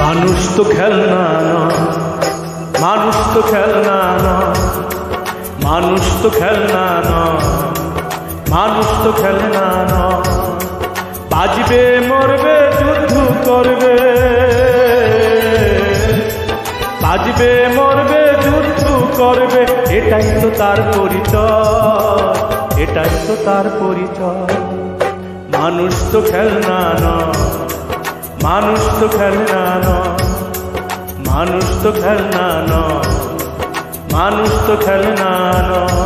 মানুষ তো খেলনা নয়, মানুষ তো খেলনা নয়, মানুষ তো খেলনা নয়, মানুষ তো খেলনা নয়। বাজবে মরবে যুদ্ধ করবে, বাজবে মরবে যুদ্ধ করবে, এটাই তো তার পরিচয়, এটাই তো তার পরিচয়। মানুষ তো খেলনা নয়, মানুষ তো খেলনা নয়, মানুষ তো খেলনা নয়, মানুষ তো খেলনা নয়।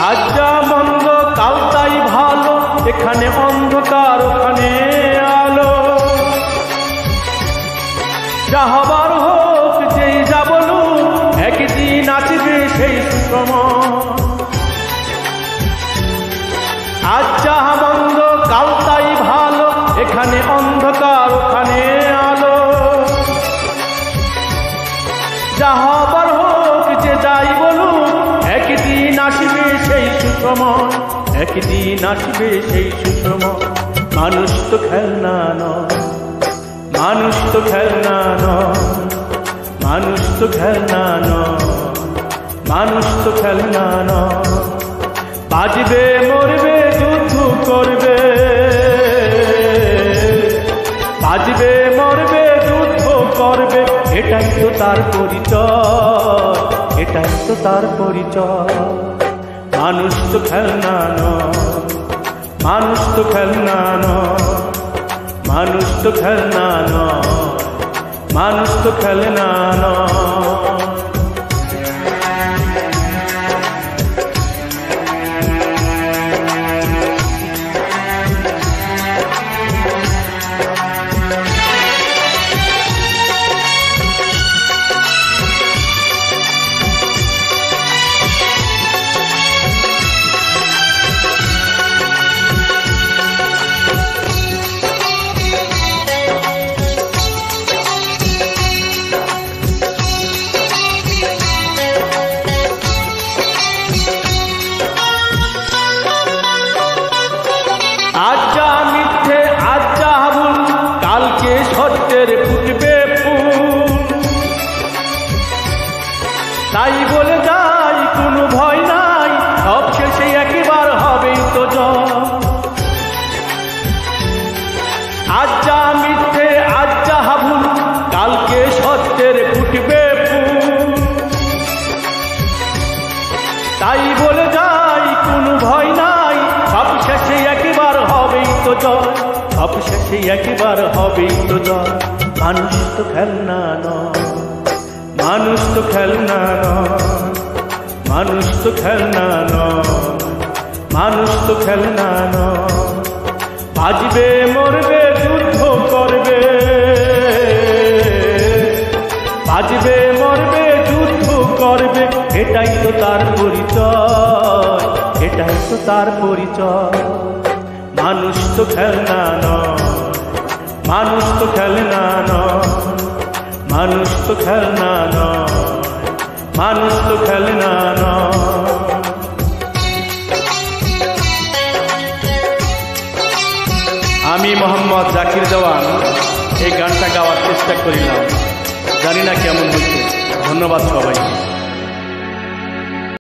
আজ যা মন্দ কাল তাই ভালো, এখানে অন্ধকার ওখানে আলো। যা হবার হোক যেই যা বলুক, একদিন আসবে সেই সুসময়। আজ যা মন্দ কাল তাই ভালো, এখানে অন্ধকার ওখানে আলো। যা হবার হোক যে যাই বলুক, একদিন আসবে সেই সুসময়, একদিন আসবে সেই সুসময়। মানুষ তো খেলনা নয়, মানুষ তো খেলনা নয়, মানুষ তো খেলনা নয়, মানুষ তো খেলনা নয়। বাজবে মরবে যুদ্ধ করবে, বাজবে মরবে যুদ্ধ করবে, এটাই তো তার পরিচয়, এটাই তো তার পরিচয়। মানুষ তো খেলনা নয়, মানুষ তো খেলনা নয়, মানুষ তো খেলনা নয়, মানুষ তো খেলনা নয়। আজ যা মিথ্যে আজ যা ভুল, কালকে সত্যের ফুটবে ফুল। তাই বলে যাই কোনো ভয় নাই, সব শেষে একবার হবেই তো জয়। আজ যা মিথ্যে আজ যা ভুল, কালকে সত্যের ফুটবে ফুল। তাই বলে যাই কোনো ভয় নাই, সব শেষে একবার হবেই তো জয়, সব শেষে একবার হবেই তো জয়। মানুষ তো খেলনা নয়, মানুষ তো খেলনা নয়, মানুষ তো খেলনা নয়, মানুষ তো খেলনা নয়। বাজবে মরবে যুদ্ধ করবে, বাজবে মরবে যুদ্ধ করবে, এটাই তো তার পরিচয়, এটাই তো তার পরিচয়। মানুষ তো খেলনা নয়, মানুষ তো খেলনা নয়, মানুষ তো খেলনা নয়, মানুষ তো খেলনা নয়। আমি মোহাম্মদ জাকির জওয়ান এই গানটা গাওয়ার চেষ্টা করিলাম, জানি না কেমন হয়েছে। ধন্যবাদ সবাই।